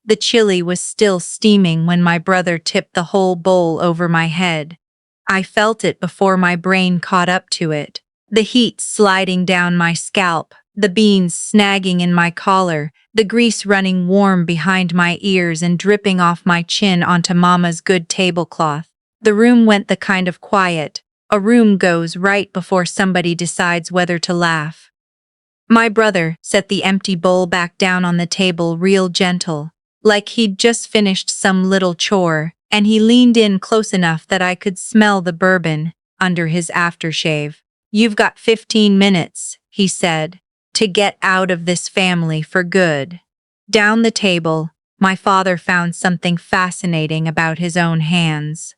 The chili was still steaming when my brother tipped the whole bowl over my head. I felt it before my brain caught up to it. The heat sliding down my scalp, the beans snagging in my collar, the grease running warm behind my ears and dripping off my chin onto Mama's good tablecloth. The room went the kind of quiet a room goes right before somebody decides whether to laugh. My brother set the empty bowl back down on the table real gentle, like he'd just finished some little chore, and he leaned in close enough that I could smell the bourbon under his aftershave. "You've got 15 minutes, he said, to get out of this family for good." Down the table, my father found something fascinating about his own hands.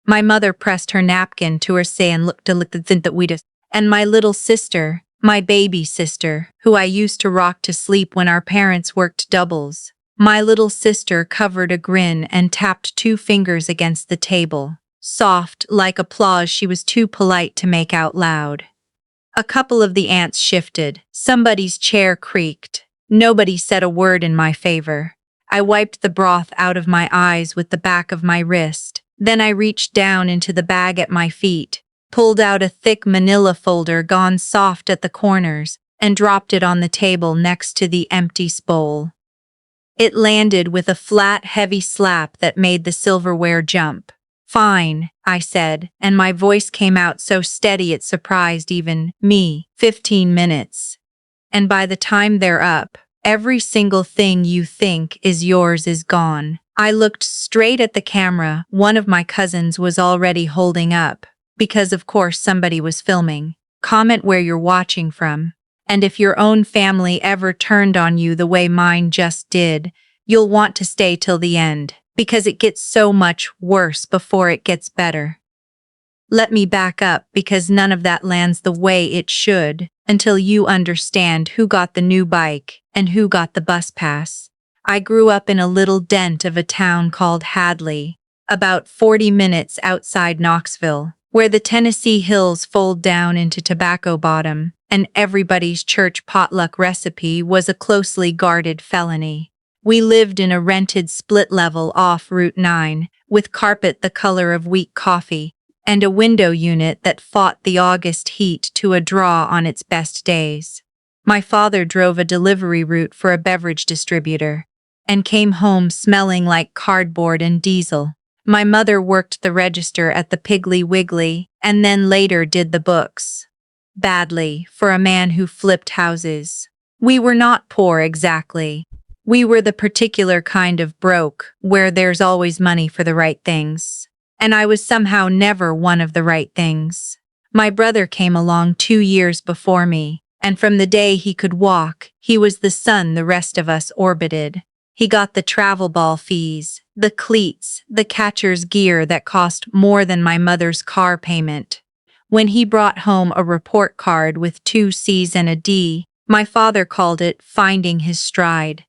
My mother pressed her napkin to her say and looked and my little sister, my baby sister, who I used to rock to sleep when our parents worked doubles. My little sister covered a grin and tapped 2 fingers against the table. Soft, like applause she was too polite to make out loud. A couple of the ants shifted. Somebody's chair creaked. Nobody said a word in my favor. I wiped the broth out of my eyes with the back of my wrist. Then I reached down into the bag at my feet, pulled out a thick manila folder gone soft at the corners, and dropped it on the table next to the empty bowl. It landed with a flat, heavy slap that made the silverware jump. "Fine," I said, and my voice came out so steady it surprised even me. 15 minutes. And by the time they're up, every single thing you think is yours is gone. I looked straight at the camera one of my cousins was already holding up, because of course somebody was filming. Comment where you're watching from. And if your own family ever turned on you the way mine just did, you'll want to stay till the end, because it gets so much worse before it gets better. Let me back up because none of that lands the way it should until you understand who got the new bike and who got the bus pass. I grew up in a little dent of a town called Hadley, about 40 minutes outside Knoxville, where the Tennessee hills fold down into Tobacco Bottom, and everybody's church potluck recipe was a closely guarded felony. We lived in a rented split level off Route 9, with carpet the color of weak coffee, and a window unit that fought the August heat to a draw on its best days. My father drove a delivery route for a beverage distributor, and came home smelling like cardboard and diesel. My mother worked the register at the Piggly Wiggly, and then later did the books. Badly, for a man who flipped houses. We were not poor exactly. We were the particular kind of broke, where there's always money for the right things. And I was somehow never one of the right things. My brother came along 2 years before me, and from the day he could walk, he was the sun the rest of us orbited. He got the travel ball fees, the cleats, the catcher's gear that cost more than my mother's car payment. When he brought home a report card with 2 C's and a D, my father called it finding his stride.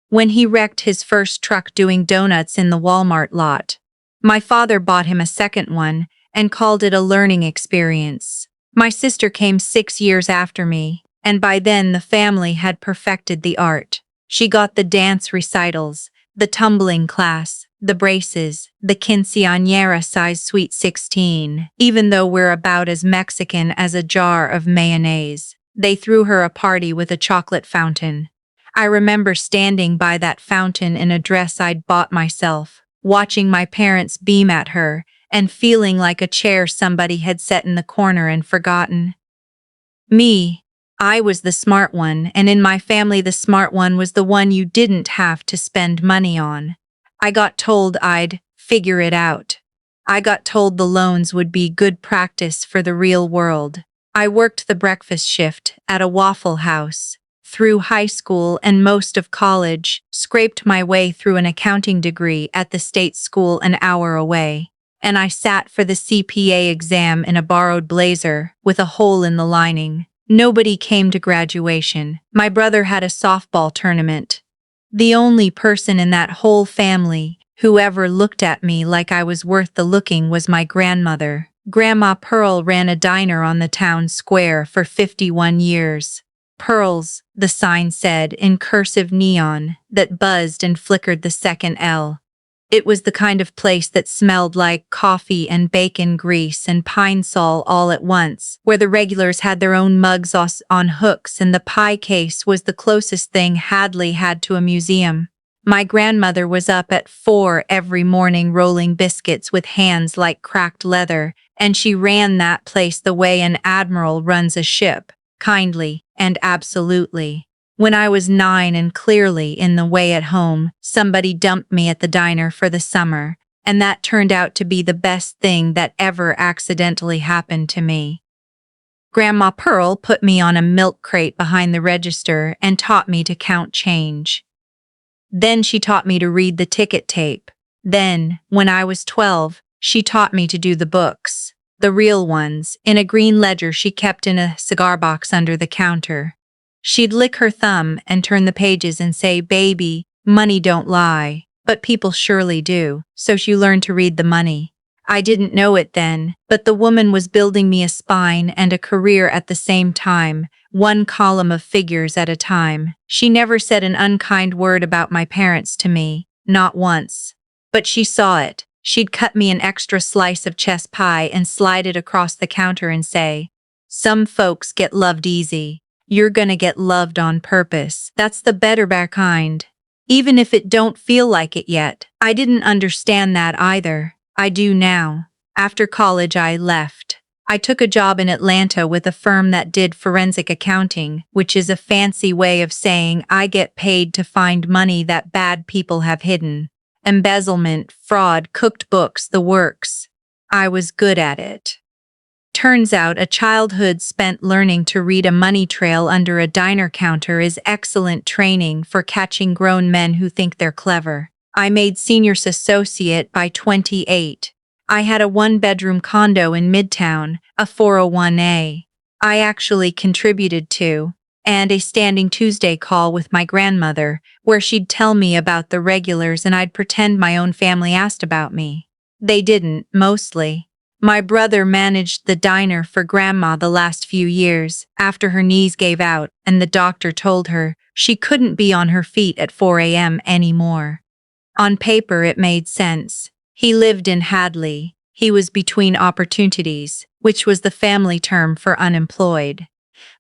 When he wrecked his first truck doing donuts in the Walmart lot, my father bought him a second one and called it a learning experience. My sister came 6 years after me, and by then the family had perfected the art. She got the dance recitals, the tumbling class, the braces, the quinceañera size sweet 16. Even though we're about as Mexican as a jar of mayonnaise, they threw her a party with a chocolate fountain. I remember standing by that fountain in a dress I'd bought myself, watching my parents beam at her, and feeling like a chair somebody had set in the corner and forgotten. I was the smart one, and in my family the smart one was the one you didn't have to spend money on. I got told I'd figure it out. I got told the loans would be good practice for the real world. I worked the breakfast shift at a Waffle House, through high school and most of college, scraped my way through an accounting degree at the state school an hour away, and I sat for the CPA exam in a borrowed blazer with a hole in the lining. Nobody came to graduation. My brother had a softball tournament. The only person in that whole family who ever looked at me like I was worth the looking was my grandmother. Grandma Pearl ran a diner on the town square for 51 years. Pearls, the sign said in cursive neon that buzzed and flickered the second L. It was the kind of place that smelled like coffee and bacon grease and pine sol all at once, where the regulars had their own mugs on hooks and the pie case was the closest thing Hadley had to a museum. My grandmother was up at 4 every morning rolling biscuits with hands like cracked leather, and she ran that place the way an admiral runs a ship, kindly and absolutely. When I was 9 and clearly in the way at home, somebody dumped me at the diner for the summer, and that turned out to be the best thing that ever accidentally happened to me. Grandma Pearl put me on a milk crate behind the register and taught me to count change. Then she taught me to read the ticket tape. Then, when I was 12, she taught me to do the books, the real ones, in a green ledger she kept in a cigar box under the counter. She'd lick her thumb and turn the pages and say, "Baby, money don't lie, but people surely do," so she learned to read the money. I didn't know it then, but the woman was building me a spine and a career at the same time, one column of figures at a time. She never said an unkind word about my parents to me, not once. But she saw it. She'd cut me an extra slice of chess pie and slide it across the counter and say, "Some folks get loved easy. You're gonna get loved on purpose. That's the better kind. Even if it don't feel like it yet." I didn't understand that either. I do now. After college I left. I took a job in Atlanta with a firm that did forensic accounting, which is a fancy way of saying I get paid to find money that bad people have hidden. Embezzlement, fraud, cooked books, the works. I was good at it. Turns out a childhood spent learning to read a money trail under a diner counter is excellent training for catching grown men who think they're clever. I made senior associate by 28. I had a one-bedroom condo in Midtown, a 401A. I actually contributed to, and a standing Tuesday call with my grandmother, where she'd tell me about the regulars and I'd pretend my own family asked about me. They didn't, mostly. My brother managed the diner for Grandma the last few years, after her knees gave out and the doctor told her she couldn't be on her feet at 4 a.m. anymore. On paper it made sense. He lived in Hadley. He was between opportunities, which was the family term for unemployed.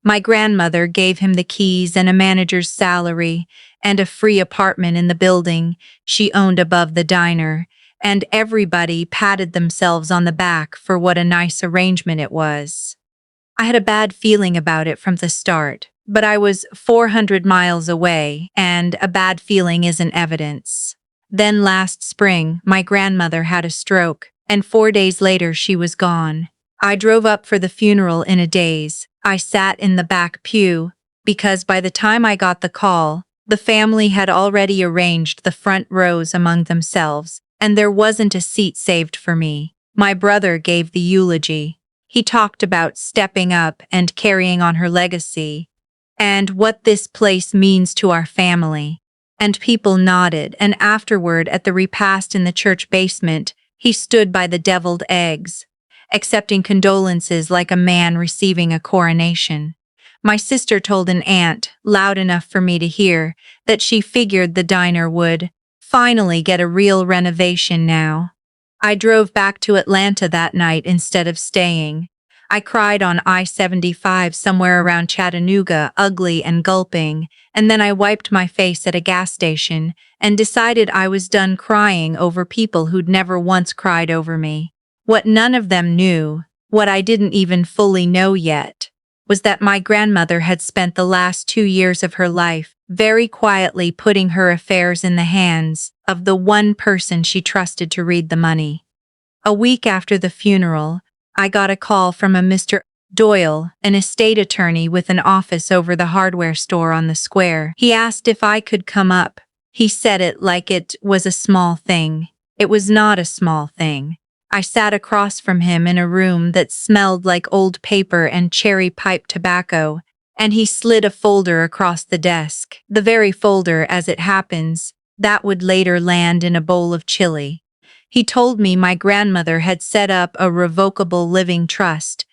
My grandmother gave him the keys and a manager's salary and a free apartment in the building she owned above the diner, and everybody patted themselves on the back for what a nice arrangement it was. I had a bad feeling about it from the start, but I was 400 miles away, and a bad feeling isn't evidence. Then last spring, my grandmother had a stroke, and 4 days later she was gone. I drove up for the funeral in a daze. I sat in the back pew, because by the time I got the call, the family had already arranged the front rows among themselves, and there wasn't a seat saved for me. My brother gave the eulogy. He talked about stepping up and carrying on her legacy, and what this place means to our family. And people nodded, and afterward at the repast in the church basement, he stood by the deviled eggs, accepting condolences like a man receiving a coronation. My sister told an aunt, loud enough for me to hear, that she figured the diner would finally get a real renovation now. I drove back to Atlanta that night instead of staying. I cried on I-75 somewhere around Chattanooga, ugly and gulping, and then I wiped my face at a gas station and decided I was done crying over people who'd never once cried over me. What none of them knew, what I didn't even fully know yet, was that my grandmother had spent the last 2 years of her life very quietly putting her affairs in the hands of the one person she trusted to read the money. A week after the funeral, I got a call from a Mr. Doyle, an estate attorney with an office over the hardware store on the square. He asked if I could come up. He said it like it was a small thing. It was not a small thing. I sat across from him in a room that smelled like old paper and cherry pipe tobacco, and he slid a folder across the desk. The very folder, as it happens, that would later land in a bowl of chili. He told me my grandmother had set up a revocable living trust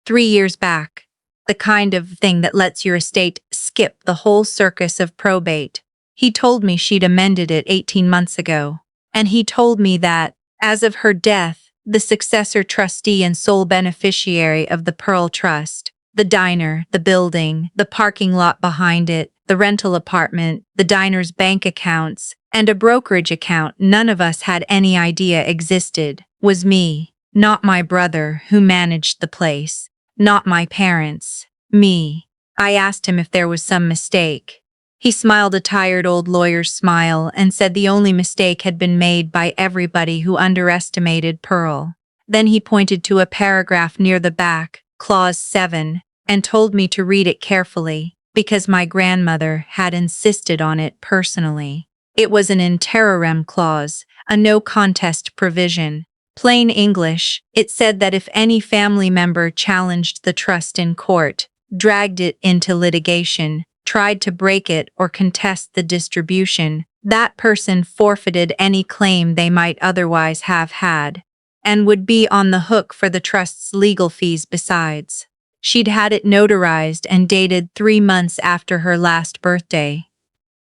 3 years back. The kind of thing that lets your estate skip the whole circus of probate. He told me she'd amended it 18 months ago. And he told me that, as of her death, the successor trustee and sole beneficiary of the Pearl Trust, the diner, the building, the parking lot behind it, the rental apartment, the diner's bank accounts, and a brokerage account none of us had any idea existed, was me, not my brother who managed the place, not my parents, me. I asked him if there was some mistake. He smiled a tired old lawyer's smile and said the only mistake had been made by everybody who underestimated Pearl. Then he pointed to a paragraph near the back, Clause 7, and told me to read it carefully, because my grandmother had insisted on it personally. It was an in terrorem clause, a no-contest provision. Plain English, it said that if any family member challenged the trust in court, dragged it into litigation, tried to break it or contest the distribution, that person forfeited any claim they might otherwise have had, and would be on the hook for the trust's legal fees besides. She'd had it notarized and dated 3 months after her last birthday.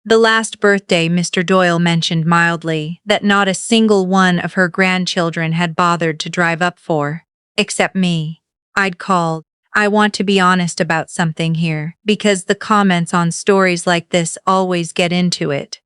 The last birthday Mr. Doyle mentioned mildly that not a single one of her grandchildren had bothered to drive up for, except me. I'd called. I want to be honest about something here, because the comments on stories like this always get into it.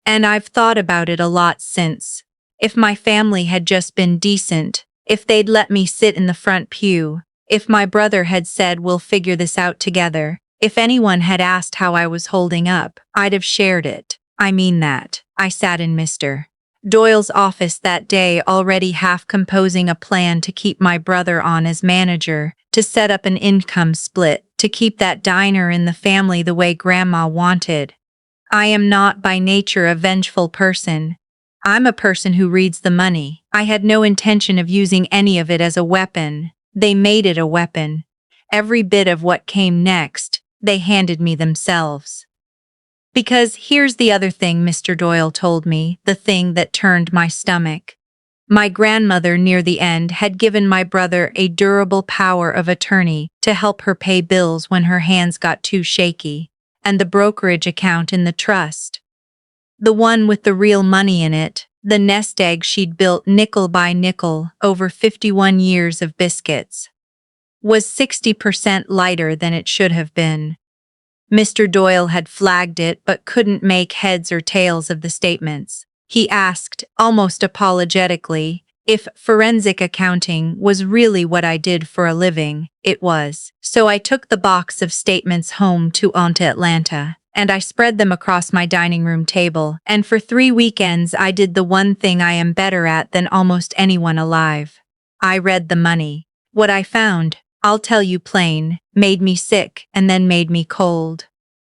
And I've thought about it a lot since. If my family had just been decent, if they'd let me sit in the front pew, if my brother had said we'll figure this out together, if anyone had asked how I was holding up, I'd have shared it. I mean that. I sat in Mr. Doyle's office that day already half composing a plan to keep my brother on as manager, to set up an income split, to keep that diner in the family the way Grandma wanted. I am not by nature a vengeful person. I'm a person who reads the money. I had no intention of using any of it as a weapon. They made it a weapon. Every bit of what came next, they handed me themselves. Because here's the other thing Mr. Doyle told me, the thing that turned my stomach. My grandmother near the end had given my brother a durable power of attorney to help her pay bills when her hands got too shaky, and the brokerage account in the trust. The one with the real money in it, the nest egg she'd built nickel by nickel over 51 years of biscuits, was 60% lighter than it should have been. Mr. Doyle had flagged it but couldn't make heads or tails of the statements. He asked, almost apologetically, if forensic accounting was really what I did for a living. It was. So I took the box of statements home to Aunt Atlanta, and I spread them across my dining room table, and for 3 weekends I did the one thing I am better at than almost anyone alive. I read the money. What I found, I'll tell you plain, made me sick and then made me cold.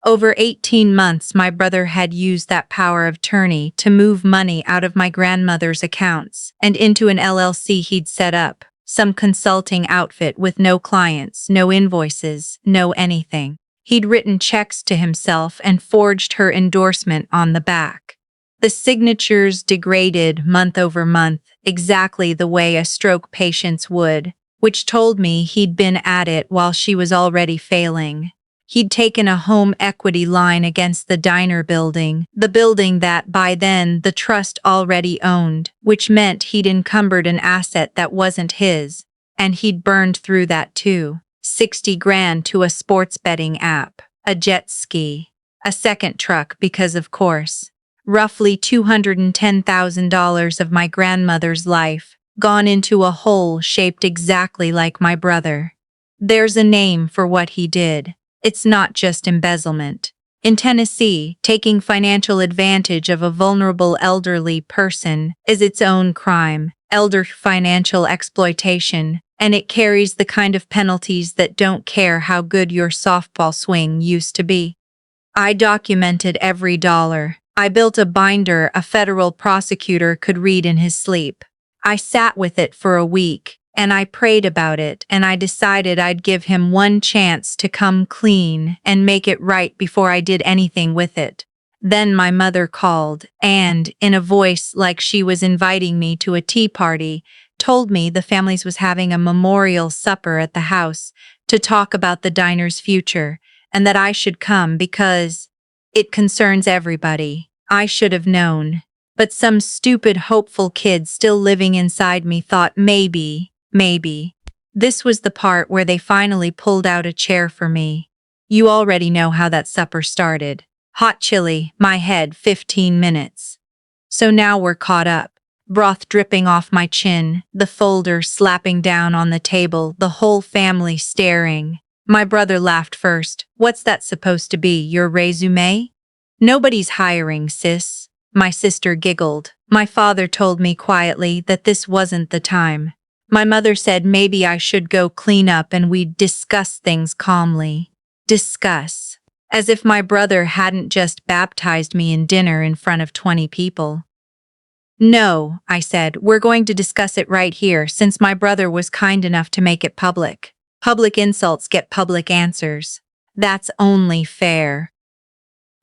Over 18 months my brother had used that power of attorney to move money out of my grandmother's accounts and into an LLC he'd set up, some consulting outfit with no clients, no invoices, no anything. He'd written checks to himself and forged her endorsement on the back. The signatures degraded month over month, exactly the way a stroke patient's would, which told me he'd been at it while she was already failing. He'd taken a home equity line against the diner building, the building that by then the trust already owned, which meant he'd encumbered an asset that wasn't his, and he'd burned through that too. 60 grand to a sports betting app, a jet ski, a second truck because of course, roughly $210,000 of my grandmother's life, gone into a hole shaped exactly like my brother. There's a name for what he did. It's not just embezzlement. In Tennessee, taking financial advantage of a vulnerable elderly person is its own crime, elder financial exploitation, and it carries the kind of penalties that don't care how good your softball swing used to be. I documented every dollar. I built a binder a federal prosecutor could read in his sleep. I sat with it for a week, and I prayed about it, and I decided I'd give him one chance to come clean and make it right before I did anything with it. Then my mother called, and, in a voice like she was inviting me to a tea party, told me the family was having a memorial supper at the house to talk about the diner's future, and that I should come because it concerns everybody. I should have known. But some stupid, hopeful kid still living inside me thought maybe. This was the part where they finally pulled out a chair for me. You already know how that supper started. Hot chili, my head, 15 minutes. So now we're caught up. Broth dripping off my chin, the folder slapping down on the table, the whole family staring. My brother laughed first. What's that supposed to be, your resume? Nobody's hiring, sis. My sister giggled. My father told me quietly that this wasn't the time. My mother said maybe I should go clean up and we'd discuss things calmly. Discuss. As if my brother hadn't just baptized me in dinner in front of 20 people. No, I said, we're going to discuss it right here since my brother was kind enough to make it public. Public insults get public answers. That's only fair.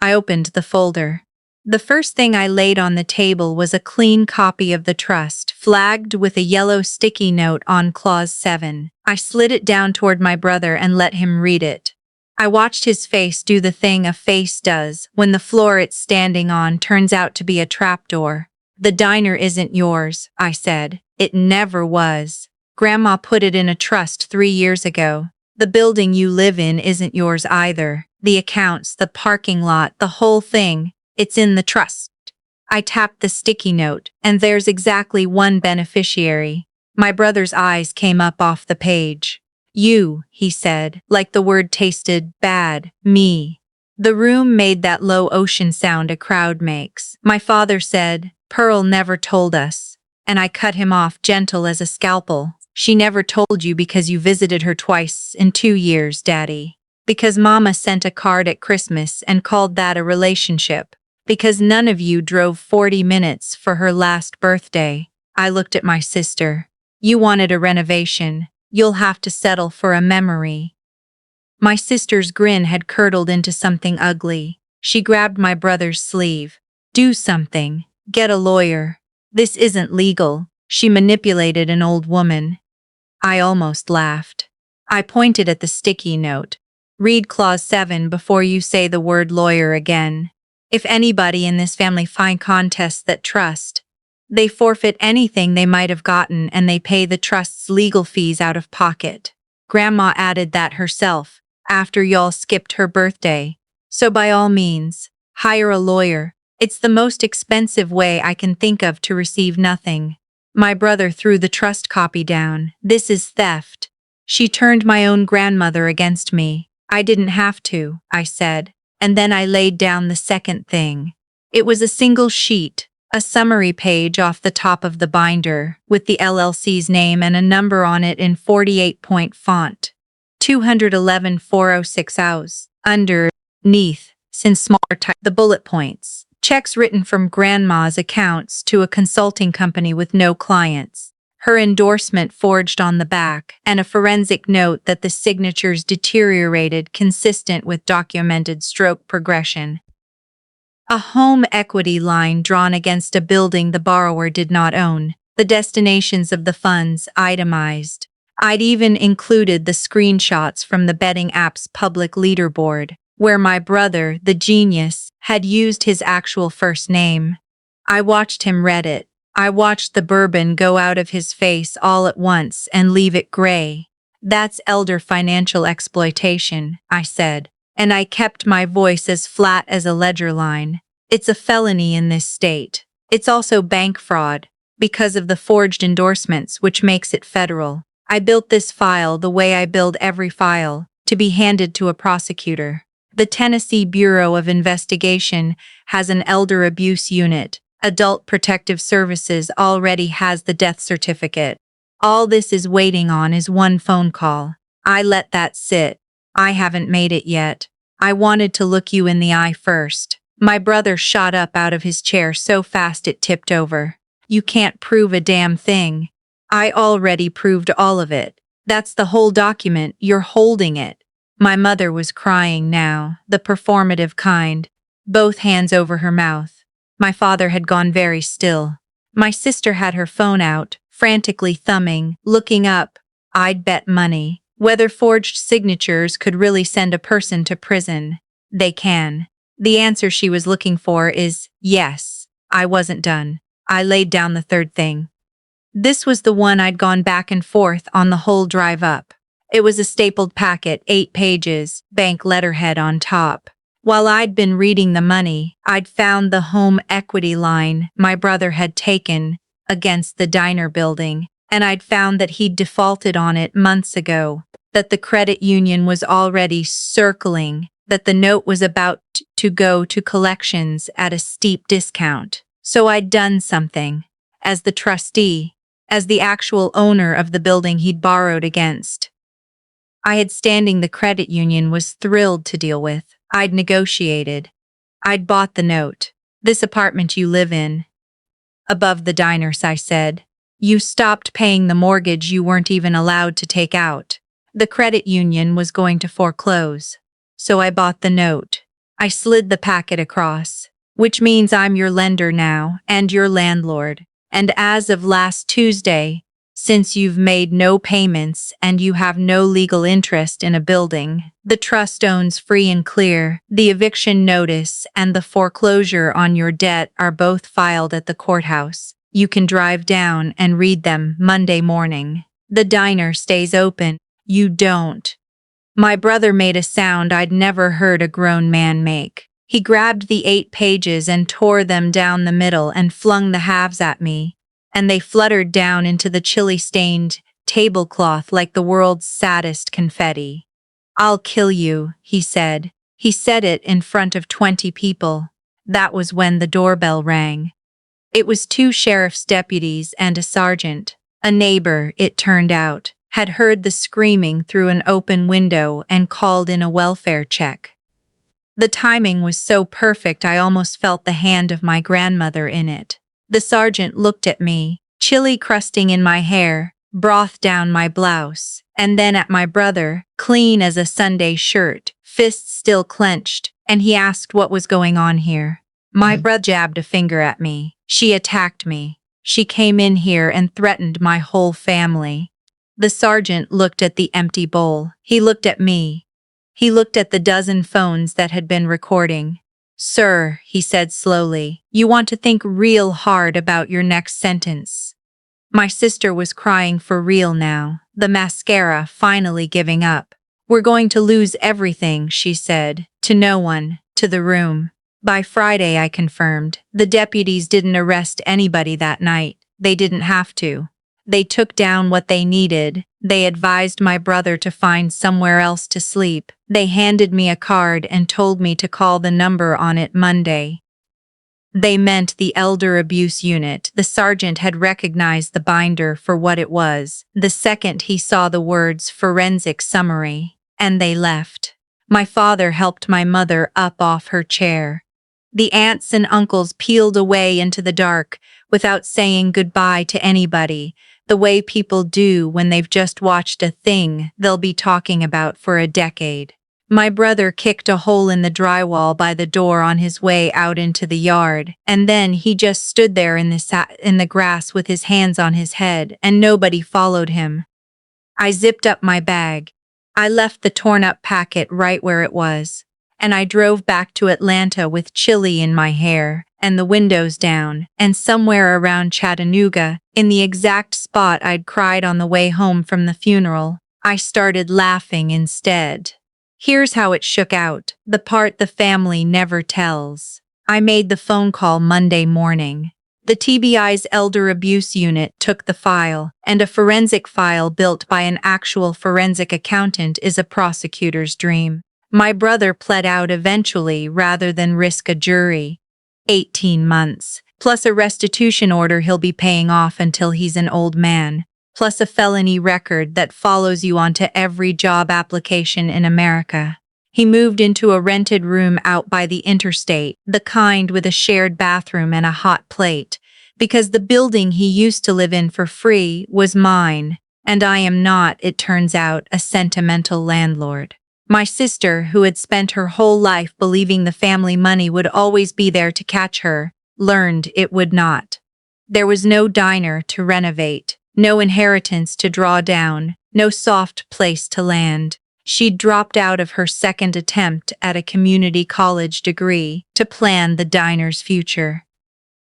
I opened the folder. The first thing I laid on the table was a clean copy of the trust, flagged with a yellow sticky note on Clause 7. I slid it down toward my brother and let him read it. I watched his face do the thing a face does when the floor it's standing on turns out to be a trapdoor. The diner isn't yours, I said. It never was. Grandma put it in a trust 3 years ago. The building you live in isn't yours either. The accounts, the parking lot, the whole thing. It's in the trust. I tapped the sticky note, and there's exactly one beneficiary. My brother's eyes came up off the page. You, he said, like the word tasted bad. Me. The room made that low ocean sound a crowd makes. My father said, Pearl never told us. And I cut him off gentle as a scalpel. She never told you because you visited her twice in 2 years, Daddy. Because Mama sent a card at Christmas and called that a relationship. Because none of you drove 40 minutes for her last birthday. I looked at my sister. You wanted a renovation. You'll have to settle for a memory. My sister's grin had curdled into something ugly. She grabbed my brother's sleeve. Do something. Get a lawyer. This isn't legal. She manipulated an old woman. I almost laughed. I pointed at the sticky note. Read Clause 7 before you say the word lawyer again. If anybody in this family contests that trust, they forfeit anything they might have gotten and they pay the trust's legal fees out of pocket. Grandma added that herself, after y'all skipped her birthday. So by all means, hire a lawyer. It's the most expensive way I can think of to receive nothing. My brother threw the trust copy down. This is theft. She turned my own grandmother against me. I didn't have to, I said. And then I laid down the second thing. It was a single sheet, a summary page off the top of the binder, with the LLC's name and a number on it in 48-point font. 211,406 hours. Underneath, in smaller type, the bullet points. Checks written from Grandma's accounts to a consulting company with no clients. Her endorsement forged on the back, and a forensic note that the signatures deteriorated consistent with documented stroke progression. A home equity line drawn against a building the borrower did not own. The destinations of the funds itemized. I'd even included the screenshots from the betting app's public leaderboard, where my brother, the genius, had used his actual first name. I watched him read it. I watched the bourbon go out of his face all at once and leave it gray. That's elder financial exploitation, I said, and I kept my voice as flat as a ledger line. It's a felony in this state. It's also bank fraud, because of the forged endorsements, which makes it federal. I built this file the way I build every file, to be handed to a prosecutor. The Tennessee Bureau of Investigation has an elder abuse unit. Adult Protective Services already has the death certificate. All this is waiting on is one phone call. I let that sit. I haven't made it yet. I wanted to look you in the eye first. My brother shot up out of his chair so fast it tipped over. You can't prove a damn thing. I already proved all of it. That's the whole document. You're holding it. My mother was crying now, the performative kind, both hands over her mouth. My father had gone very still. My sister had her phone out, frantically thumbing, looking up. I'd bet money. Whether forged signatures could really send a person to prison. They can. The answer she was looking for is yes. I wasn't done. I laid down the third thing. This was the one I'd gone back and forth on the whole drive up. It was a stapled packet, 8 pages, bank letterhead on top. While I'd been reading the money, I'd found the home equity line my brother had taken against the diner building, and I'd found that he'd defaulted on it months ago, that the credit union was already circling, that the note was about to go to collections at a steep discount. So I'd done something. As the trustee, as the actual owner of the building he'd borrowed against. I had standing the credit union was thrilled to deal with. I'd negotiated. I'd bought the note. This apartment you live in. Above the diners, I said. You stopped paying the mortgage you weren't even allowed to take out. The credit union was going to foreclose. So I bought the note. I slid the packet across. Which means I'm your lender now, and your landlord. And as of last Tuesday, since you've made no payments and you have no legal interest in a building, the trust owns free and clear. The eviction notice and the foreclosure on your debt are both filed at the courthouse. You can drive down and read them Monday morning. The diner stays open. You don't. My brother made a sound I'd never heard a grown man make. He grabbed the 8 pages and tore them down the middle and flung the halves at me, and they fluttered down into the chili-stained tablecloth like the world's saddest confetti. I'll kill you, he said. He said it in front of 20 people. That was when the doorbell rang. It was 2 sheriff's deputies and a sergeant. A neighbor, it turned out, had heard the screaming through an open window and called in a welfare check. The timing was so perfect I almost felt the hand of my grandmother in it. The sergeant looked at me, chili crusting in my hair, broth down my blouse, and then at my brother, clean as a Sunday shirt, fists still clenched, and he asked what was going on here. My brother jabbed a finger at me. She attacked me. She came in here and threatened my whole family. The sergeant looked at the empty bowl. He looked at me. He looked at the dozen phones that had been recording. Sir, he said slowly, you want to think real hard about your next sentence. My sister was crying for real now, the mascara finally giving up. We're going to lose everything, she said, to no one, to the room. By Friday, I confirmed. The deputies didn't arrest anybody that night. They didn't have to. They took down what they needed. They advised my brother to find somewhere else to sleep. They handed me a card and told me to call the number on it Monday. They meant the elder abuse unit. The sergeant had recognized the binder for what it was the second he saw the words forensic summary, and they left. My father helped my mother up off her chair. The aunts and uncles peeled away into the dark without saying goodbye to anybody, the way people do when they've just watched a thing they'll be talking about for a decade. My brother kicked a hole in the drywall by the door on his way out into the yard, and then he just stood there in the grass with his hands on his head, and nobody followed him. I zipped up my bag. I left the torn-up packet right where it was, and I drove back to Atlanta with chili in my hair and the windows down, and somewhere around Chattanooga, in the exact spot I'd cried on the way home from the funeral, I started laughing instead. Here's how it shook out, the part the family never tells. I made the phone call Monday morning. The TBI's elder abuse unit took the file, and a forensic file built by an actual forensic accountant is a prosecutor's dream. My brother pled out eventually rather than risk a jury. 18 months, plus a restitution order he'll be paying off until he's an old man, plus a felony record that follows you onto every job application in America. He moved into a rented room out by the interstate, the kind with a shared bathroom and a hot plate, because the building he used to live in for free was mine, and I am not, it turns out, a sentimental landlord. My sister, who had spent her whole life believing the family money would always be there to catch her, learned it would not. There was no diner to renovate. No inheritance to draw down, no soft place to land. She'd dropped out of her second attempt at a community college degree to plan the diner's future.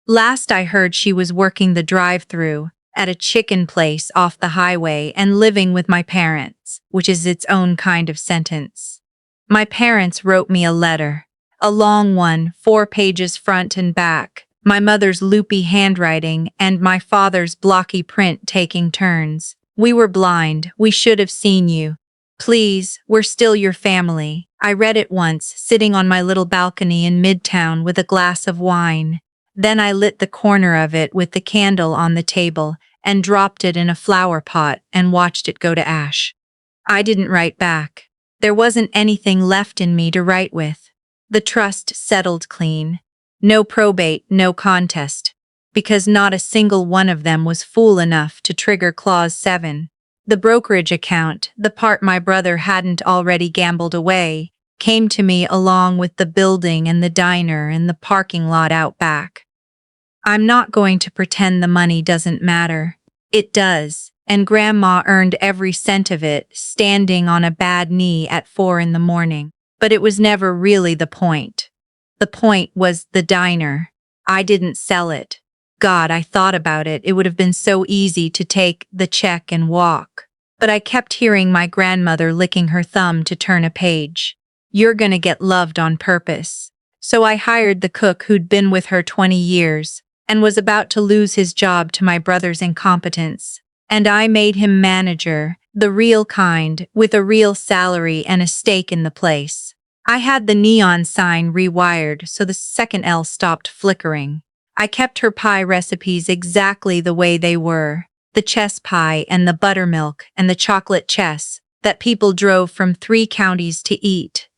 Last I heard, she was working the drive-thru at a chicken place off the highway and living with my parents, which is its own kind of sentence. My parents wrote me a letter. A long one, 4 pages front and back, my mother's loopy handwriting and my father's blocky print taking turns. We were blind, we should have seen you. Please, we're still your family. I read it once, sitting on my little balcony in Midtown with a glass of wine. Then I lit the corner of it with the candle on the table and dropped it in a flower pot and watched it go to ash. I didn't write back. There wasn't anything left in me to write with. The trust settled clean. No probate, no contest. Because not a single one of them was fool enough to trigger Clause 7. The brokerage account, the part my brother hadn't already gambled away, came to me along with the building and the diner and the parking lot out back. I'm not going to pretend the money doesn't matter. It does, and Grandma earned every cent of it, standing on a bad knee at 4 in the morning. But it was never really the point. The point was the diner. I didn't sell it. God, I thought about it. It would have been so easy to take the check and walk. But I kept hearing my grandmother licking her thumb to turn a page. You're gonna get loved on purpose. So I hired the cook who'd been with her 20 years and was about to lose his job to my brother's incompetence. And I made him manager, the real kind, with a real salary and a stake in the place. I had the neon sign rewired so the second L stopped flickering. I kept her pie recipes exactly the way they were. The chess pie and the buttermilk and the chocolate chess that people drove from 3 counties to eat.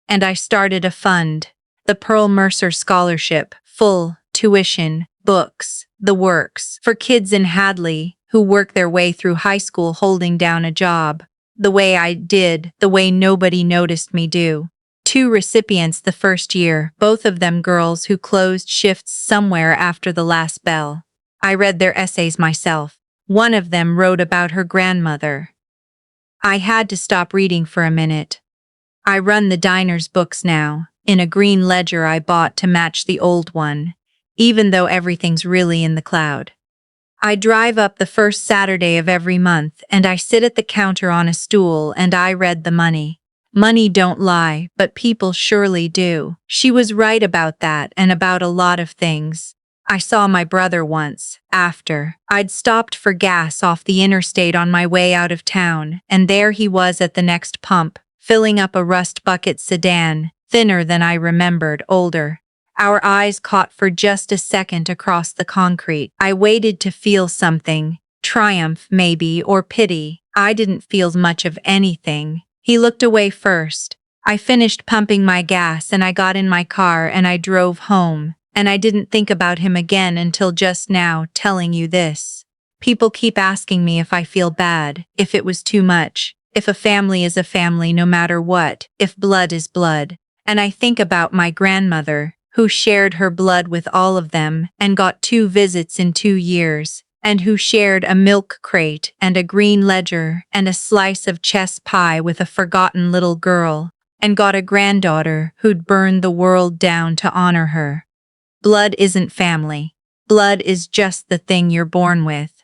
And I started a fund, the Pearl Mercer Scholarship, full, tuition, books, the works, for kids in Hadley who work their way through high school holding down a job, the way I did, the way nobody noticed me do. 2 recipients the first year, both of them girls who closed shifts somewhere after the last bell. I read their essays myself. One of them wrote about her grandmother. I had to stop reading for a minute. I run the diner's books now, in a green ledger I bought to match the old one, even though everything's really in the cloud. I drive up the first Saturday of every month and I sit at the counter on a stool and I read the money. Money don't lie, but people surely do. She was right about that and about a lot of things. I saw my brother once, after I'd stopped for gas off the interstate on my way out of town, and there he was at the next pump, filling up a rust bucket sedan, thinner than I remembered, older. Our eyes caught for just a second across the concrete. I waited to feel something, triumph maybe, or pity. I didn't feel much of anything. He looked away first. I finished pumping my gas and I got in my car and I drove home, and I didn't think about him again until just now, telling you this. People keep asking me if I feel bad, if it was too much, if a family is a family no matter what, if blood is blood. And I think about my grandmother, who shared her blood with all of them and got 2 visits in 2 years, and who shared a milk crate and a green ledger and a slice of chess pie with a forgotten little girl, and got a granddaughter who'd burned the world down to honor her. Blood isn't family. Blood is just the thing you're born with.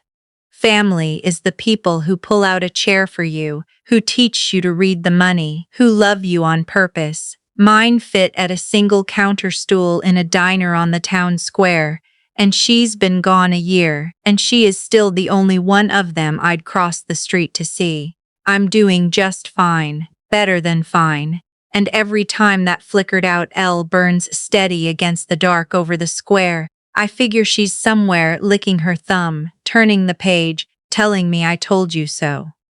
Family is the people who pull out a chair for you, who teach you to read the money, who love you on purpose. Mine fit at a single counter stool in a diner on the town square, and she's been gone a year, and she is still the only one of them I'd cross the street to see. I'm doing just fine, better than fine, and every time that flickered out L burns steady against the dark over the square, I figure she's somewhere licking her thumb, turning the page, telling me I told you so.